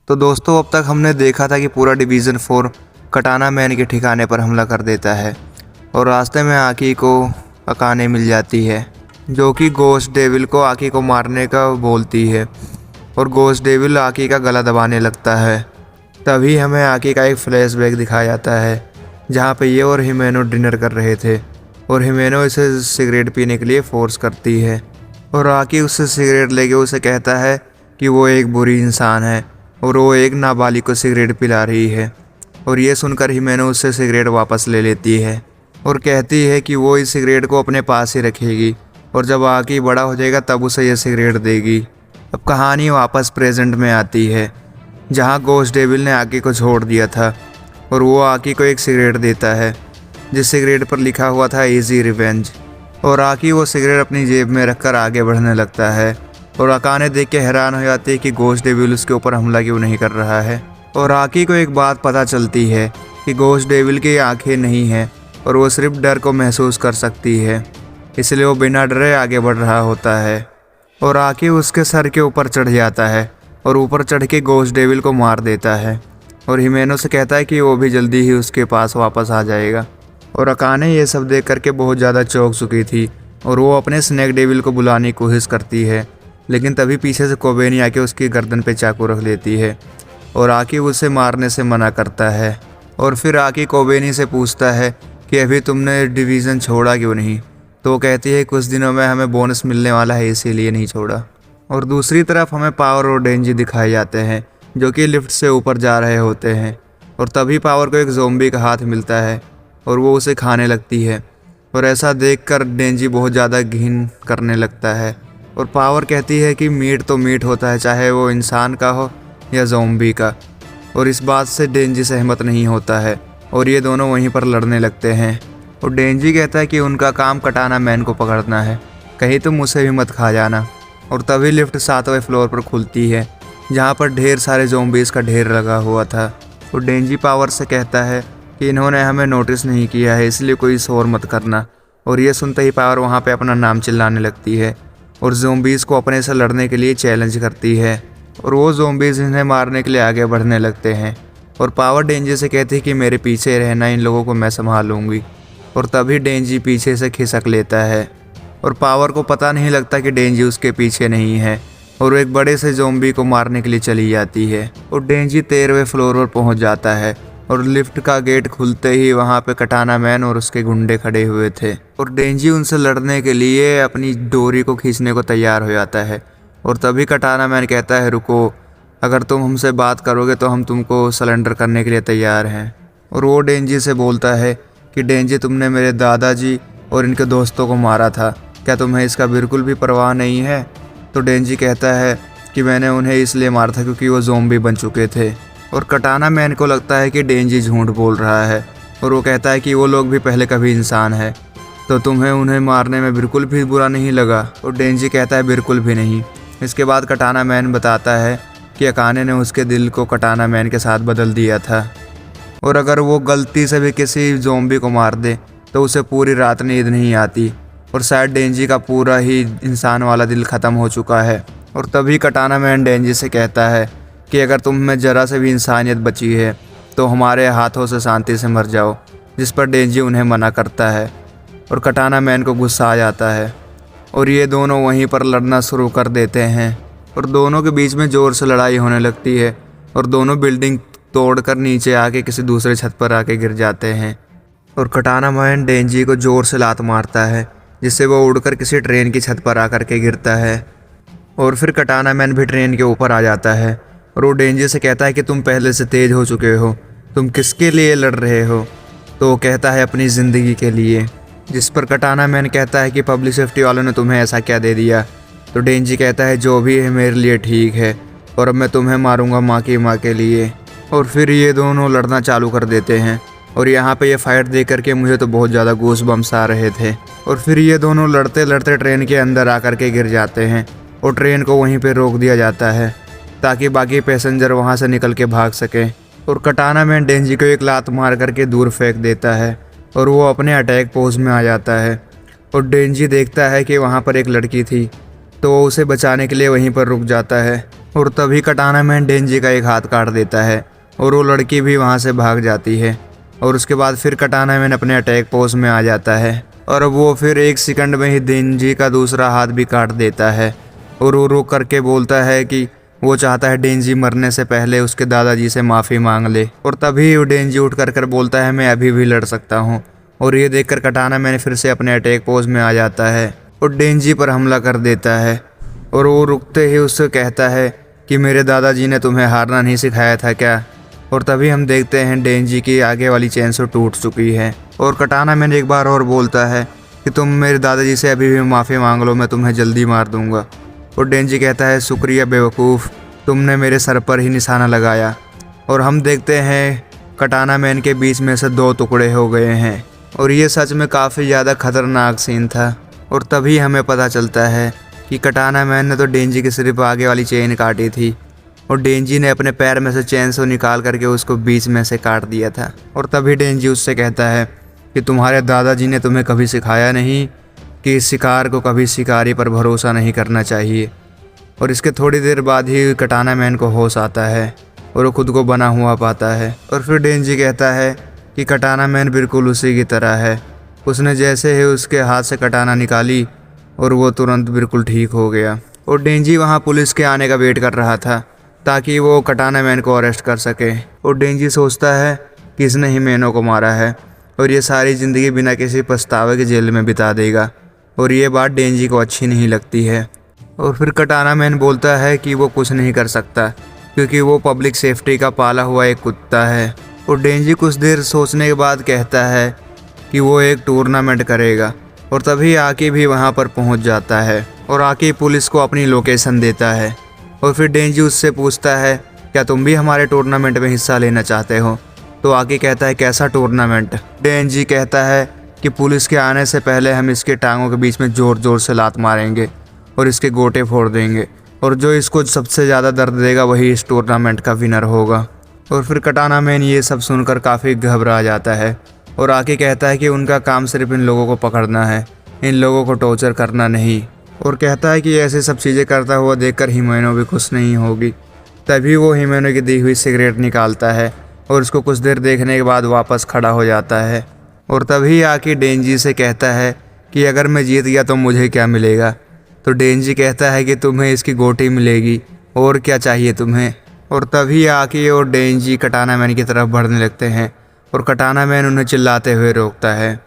तो दोस्तों अब तक हमने देखा था कि पूरा डिवीज़न 4 कटाना मैन के ठिकाने पर हमला कर देता है और रास्ते में आकी को अकाने मिल जाती है, जो कि गोस्ट डेविल को आकी को मारने का बोलती है और गोस्ट डेविल आकी का गला दबाने लगता है। तभी हमें आकी का एक फ्लैशबैक दिखाया जाता है जहाँ पे ये और हिमेनो डिनर कर रहे थे और हिमेनो इसे सिगरेट पीने के लिए फोर्स करती है और आकी उससे सिगरेट लेके उसे कहता है कि वो एक बुरी इंसान है और वो एक नाबालिग को सिगरेट पिला रही है। और ये सुनकर हिमेनो उससे सिगरेट वापस ले लेती है और कहती है कि वो इस सिगरेट को अपने पास ही रखेगी और जब आकी बड़ा हो जाएगा तब उसे ये सिगरेट देगी। अब कहानी वापस प्रेजेंट में आती है जहाँ गोस्ट डेविल ने आकी को छोड़ दिया था और वो आकी को एक सिगरेट देता है जिस सिगरेट पर लिखा हुआ था इजी रिवेंज। और आकी वो सिगरेट अपनी जेब में रखकर आगे बढ़ने लगता है और अकाने देख के हैरान हो जाती है कि गोस्ट डेविल उसके ऊपर हमला क्यों नहीं कर रहा है। और आकी को एक बात पता चलती है कि गोस्ट डेविल की आंखें नहीं हैं और वो सिर्फ डर को महसूस कर सकती है, इसलिए वो बिना डरे आगे बढ़ रहा होता है। और आकी उसके सर के ऊपर चढ़ जाता है और ऊपर चढ़ के गोस्ट डेविल को मार देता है और हिमेनो से कहता है कि वो भी जल्दी ही उसके पास वापस आ जाएगा। और अकाने ये सब देख करके बहुत ज़्यादा चौंक चुकी थी और वो अपने स्नैक डेविल को बुलाने की कोशिश करती है, लेकिन तभी पीछे से कोबेनी आके उसकी गर्दन पे चाकू रख लेती है और आकी उसे मारने से मना करता है। और फिर आकी कोबेनी से पूछता है कि अभी तुमने डिवीज़न छोड़ा क्यों नहीं, तो वो कहती है कुछ दिनों में हमें बोनस मिलने वाला है इसीलिए नहीं छोड़ा। और दूसरी तरफ हमें पावर और डेंजी दिखाए जाते हैं जो कि लिफ्ट से ऊपर जा रहे होते हैं और तभी पावर को एक ज़ोंबी का हाथ मिलता है और वो उसे खाने लगती है और ऐसा देखकर डेंजी बहुत ज़्यादा घिन करने लगता है। और पावर कहती है कि मीट तो मीट होता है, चाहे वो इंसान का हो या ज़ोंबी का। और इस बात से डेंजी सहमत नहीं होता है और ये दोनों वहीं पर लड़ने लगते हैं। और डेंजी कहता है कि उनका काम कटाना मैन को पकड़ना है, कहीं तुम उसे भी मत खा जाना। और तभी लिफ्ट 7वें फ्लोर पर खुलती है जहाँ पर ढेर सारे ज़ोंबीज़ का ढेर लगा हुआ था। और डेंजी पावर से कहता है कि इन्होंने हमें नोटिस नहीं किया है इसलिए कोई शोर मत करना। और ये सुनते ही पावर वहाँ पे अपना नाम चिल्लाने लगती है और ज़ोंबीज़ को अपने से लड़ने के लिए चैलेंज करती है और वो ज़ोंबीज़ इन्हें मारने के लिए आगे बढ़ने लगते हैं। और पावर डेंजी से कहती है कि मेरे पीछे रहना, इन लोगों को मैं संभालूंगी। और तभी डेंजी पीछे से खिसक लेता है और पावर को पता नहीं लगता कि डेंजी उसके पीछे नहीं है और वो एक बड़े से ज़ोंबी को मारने के लिए चली जाती है। और डेंजी 13वें फ्लोर पर पहुंच जाता है और लिफ्ट का गेट खुलते ही वहां पे कटाना मैन और उसके गुंडे खड़े हुए थे और डेंजी उनसे लड़ने के लिए अपनी डोरी को खींचने को तैयार हो जाता है। और तभी कटाना मैन कहता है रुको, अगर तुम हमसे बात करोगे तो हम तुमको सरेंडर करने के लिए तैयार हैं। और वो डेंजी से बोलता है कि डेंजी तुमने मेरे दादाजी और इनके दोस्तों को मारा था, क्या तुम्हें इसका बिल्कुल भी परवाह नहीं है? तो डेंजी कहता है कि मैंने उन्हें इसलिए मारा था क्योंकि वो ज़ोंबी बन चुके थे। और कटाना मैन को लगता है कि डेंजी झूठ बोल रहा है और वो कहता है कि वो लोग भी पहले कभी इंसान है, तो तुम्हें उन्हें मारने में बिल्कुल भी बुरा नहीं लगा? और डेंजी कहता है बिल्कुल भी नहीं। इसके बाद कटाना मैन बताता है कि अकाने ने उसके दिल को कटाना मैन के साथ बदल दिया था और अगर वो गलती से भी किसी ज़ोंबी को मार दे तो उसे पूरी रात नींद नहीं आती और शायद डेंजी का पूरा ही इंसान वाला दिल ख़त्म हो चुका है। और तभी कटाना मैन डेंजी से कहता है कि अगर तुम में ज़रा से भी इंसानियत बची है तो हमारे हाथों से शांति से मर जाओ, जिस पर डेंजी उन्हें मना करता है और कटाना मैन को गुस्सा आ जाता है और ये दोनों वहीं पर लड़ना शुरू कर देते हैं और दोनों के बीच में ज़ोर से लड़ाई होने लगती है और दोनों बिल्डिंग तोड़कर नीचे आके किसी दूसरे छत पर आके गिर जाते हैं। और कटाना मैन डेंजी को ज़ोर से लात मारता है जिससे वो उड़कर किसी ट्रेन की छत पर आकर के गिरता है। और फिर कटाना मैन भी ट्रेन के ऊपर आ जाता है और वो डेंजी से कहता है कि तुम पहले से तेज़ हो चुके हो, तुम किसके लिए लड़ रहे हो? तो वो कहता है अपनी ज़िंदगी के लिए, जिस पर कटाना मैन कहता है कि पब्लिक सेफ्टी वालों ने तुम्हें ऐसा क्या दे दिया? तो डेंजी कहता है जो भी है मेरे लिए ठीक है और अब मैं तुम्हें मारूंगा माँ की माँ के लिए। और फिर ये दोनों लड़ना चालू कर देते हैं और यहाँ पे ये फाइट देख करके मुझे तो बहुत ज़्यादा गूस बम्स आ रहे थे। और फिर ये दोनों लड़ते लड़ते ट्रेन के अंदर आकर के गिर जाते हैं और ट्रेन को वहीं पे रोक दिया जाता है ताकि बाकी पैसेंजर वहाँ से निकल के भाग सकें। और कटाना मैन डेंजी को एक लात मार करके दूर फेंक देता है और वो अपने अटैक पोज में आ जाता है। और डेंजी देखता है कि वहाँ पर एक लड़की थी तो वो उसे बचाने के लिए वहीं पर रुक जाता है और तभी कटाना मैन डेंजी का एक हाथ काट देता है और वो लड़की भी वहाँ से भाग जाती है। और उसके बाद फिर कटाना मैन अपने अटैक पोज में आ जाता है और वो फिर 1 सेकंड में ही डेंजी का दूसरा हाथ भी काट देता है। और वो रो करके बोलता है कि वो चाहता है डेंजी मरने से पहले उसके दादाजी से माफ़ी मांग ले। और तभी वो डेंजी उठ कर बोलता है मैं अभी भी लड़ सकता हूँ। और ये देखकर कटाना मैन फिर से अपने अटैक पोज में आ जाता है और डेंजी पर हमला कर देता है। और वो रुकते ही उससे कहता है कि मेरे दादाजी ने तुम्हें हारना नहीं सिखाया था क्या। और तभी हम देखते हैं डेंजी की आगे वाली चेन से टूट चुकी है। और कटाना मैन एक बार और बोलता है कि तुम मेरे दादाजी से अभी भी माफ़ी मांग लो, मैं तुम्हें जल्दी मार दूंगा। और डेंजी कहता है शुक्रिया बेवकूफ़, तुमने मेरे सर पर ही निशाना लगाया। और हम देखते हैं कटाना मैन के बीच में से 2 टुकड़े हो गए हैं। और ये सच में काफ़ी ज़्यादा खतरनाक सीन था। और तभी हमें पता चलता है कि कटाना मैन ने तो डेंजी की सिर्फ आगे वाली चेन काटी थी और डेंजी ने अपने पैर में से चेन से निकाल करके उसको बीच में से काट दिया था। और तभी डेंजी उससे कहता है कि तुम्हारे दादाजी ने तुम्हें कभी सिखाया नहीं कि शिकार को कभी शिकारी पर भरोसा नहीं करना चाहिए। और इसके थोड़ी देर बाद ही कटाना मैन को होश आता है और वो खुद को बना हुआ पाता है। और फिर डेंजी कहता है कि कटाना मैन बिल्कुल उसी की तरह है, उसने जैसे ही उसके हाथ से कटाना निकाली और वो तुरंत बिल्कुल ठीक हो गया। और डेंजी वहाँ पुलिस के आने का वेट कर रहा था ताकि वो कटाना मैन को अरेस्ट कर सके। और डेंजी सोचता है कि इसने ही मैनों को मारा है और ये सारी ज़िंदगी बिना किसी पछतावे के जेल में बिता देगा। और ये बात डेंजी को अच्छी नहीं लगती है। और फिर कटाना मैन बोलता है कि वो कुछ नहीं कर सकता क्योंकि वो पब्लिक सेफ्टी का पाला हुआ एक कुत्ता है। और डेंजी कुछ देर सोचने के बाद कहता है कि वो एक टूर्नामेंट करेगा। और तभी आकी भी वहाँ पर पहुँच जाता है और आकी पुलिस को अपनी लोकेशन देता है। और फिर डेंजी उससे पूछता है क्या तुम भी हमारे टूर्नामेंट में हिस्सा लेना चाहते हो। तो आकी कहता है कैसा टूर्नामेंट। डेंजी कहता है कि पुलिस के आने से पहले हम इसके टांगों के बीच में ज़ोर ज़ोर से लात मारेंगे और इसके गोटे फोड़ देंगे और जो इसको सबसे ज़्यादा दर्द देगा वही इस टूर्नामेंट का विनर होगा। और फिर कटाना मैन ये सब सुनकर काफ़ी घबरा जाता है और आके कहता है कि उनका काम सिर्फ इन लोगों को पकड़ना है, इन लोगों को टॉर्चर करना नहीं। और कहता है कि ऐसे सब चीज़ें करता हुआ देखकर हिमेनो भी खुश नहीं होगी। तभी वो हिमेनो की दी हुई सिगरेट निकालता है और उसको कुछ देर देखने के बाद वापस खड़ा हो जाता है। और तभी आके डेंजी से कहता है कि अगर मैं जीत गया तो मुझे क्या मिलेगा। तो डेंजी कहता है कि तुम्हें इसकी गोटी मिलेगी, और क्या चाहिए तुम्हें। और तभी आके और डेंजी कटाना मैन की तरफ बढ़ने लगते हैं और कटाना मैन उन्हें चिल्लाते हुए रोकता है।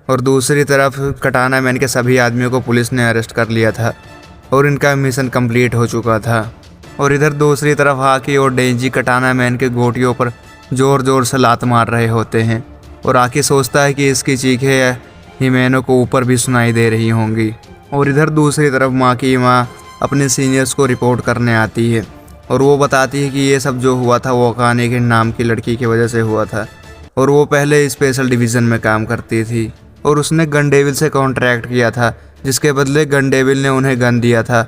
और दूसरी तरफ कटाना मैन के सभी आदमियों को पुलिस ने अरेस्ट कर लिया था और इनका मिशन कंप्लीट हो चुका था। और इधर दूसरी तरफ आकी और डेंजी कटाना मैन के गोटियों पर ज़ोर ज़ोर से लात मार रहे होते हैं। और आकी सोचता है कि इसकी चीखें हिमेनो को ऊपर भी सुनाई दे रही होंगी। और इधर दूसरी तरफ माँ की माँ अपने सीनियर्स को रिपोर्ट करने आती है और वो बताती है कि ये सब जो हुआ था वो अकाने के नाम की लड़की की वजह से हुआ था और वो पहले स्पेशल डिवीज़न में काम करती थी और उसने गन डेविल से कॉन्ट्रैक्ट किया था, जिसके बदले गन डेविल ने उन्हें गन दिया था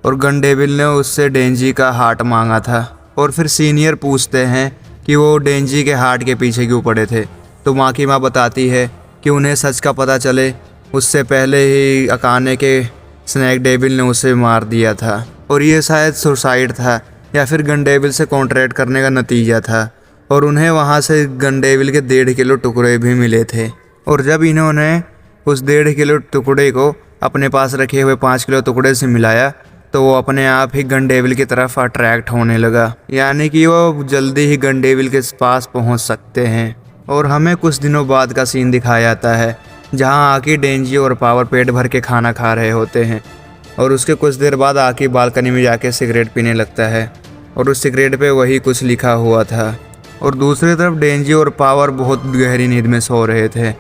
और गन डेविल ने उससे डेंजी का हार्ट मांगा था। और फिर सीनियर पूछते हैं कि वो डेंजी के हार्ट के पीछे क्यों पड़े थे। तो माँ की माँ बताती है कि उन्हें सच का पता चले उससे पहले ही अकाने के स्नैक डेविल ने उसे मार दिया था और ये शायद सुसाइड था या फिर गन डेविल से कॉन्ट्रैक्ट करने का नतीजा था। और उन्हें वहाँ से गन डेविल के 1.5 किलो टुकड़े भी मिले थे। और जब इन्होंने उस 1.5 किलो टुकड़े को अपने पास रखे हुए 5 किलो टुकड़े से मिलाया तो वो अपने आप ही गन डेविल की तरफ अट्रैक्ट होने लगा, यानी कि वो जल्दी ही गन डेविल के पास पहुंच सकते हैं। और हमें कुछ दिनों बाद का सीन दिखाया जाता है जहां आकी, डेंजी और पावर पेट भर के खाना खा रहे होते हैं और उसके कुछ देर बाद आकी बालकनी में जाके सिगरेट पीने लगता है और उस सिगरेट पे वही कुछ लिखा हुआ था। और दूसरी तरफ डेंजी और पावर बहुत गहरी नींद में सो रहे थे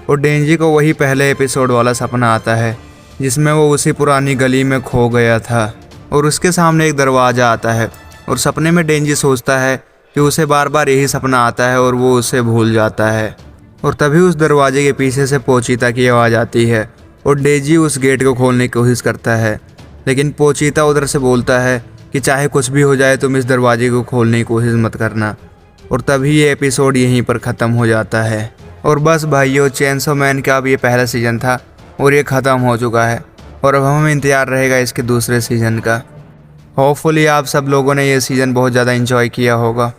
और डेंजी को वही पहले एपिसोड वाला सपना आता है जिसमें वो उसी पुरानी गली में खो गया था और उसके सामने एक दरवाज़ा आता है और सपने में डेंजी सोचता है कि उसे बार बार यही सपना आता है और वो उसे भूल जाता है। और तभी उस दरवाजे के पीछे से पोचीता की आवाज़ आती है और डेंजी उस गेट को खोलने की कोशिश करता है, लेकिन पोचीता उधर से बोलता है कि चाहे कुछ भी हो जाए तुम इस दरवाजे को खोलने की कोशिश मत करना। और तभी ये एपिसोड यहीं पर ख़त्म हो जाता है। और बस भाइयों, चेनसो मैन का अब ये पहला सीज़न था और ये ख़त्म हो चुका है और अब हमें इंतज़ार रहेगा इसके दूसरे सीज़न का। होपफुली आप सब लोगों ने ये सीज़न बहुत ज़्यादा इंजॉय किया होगा।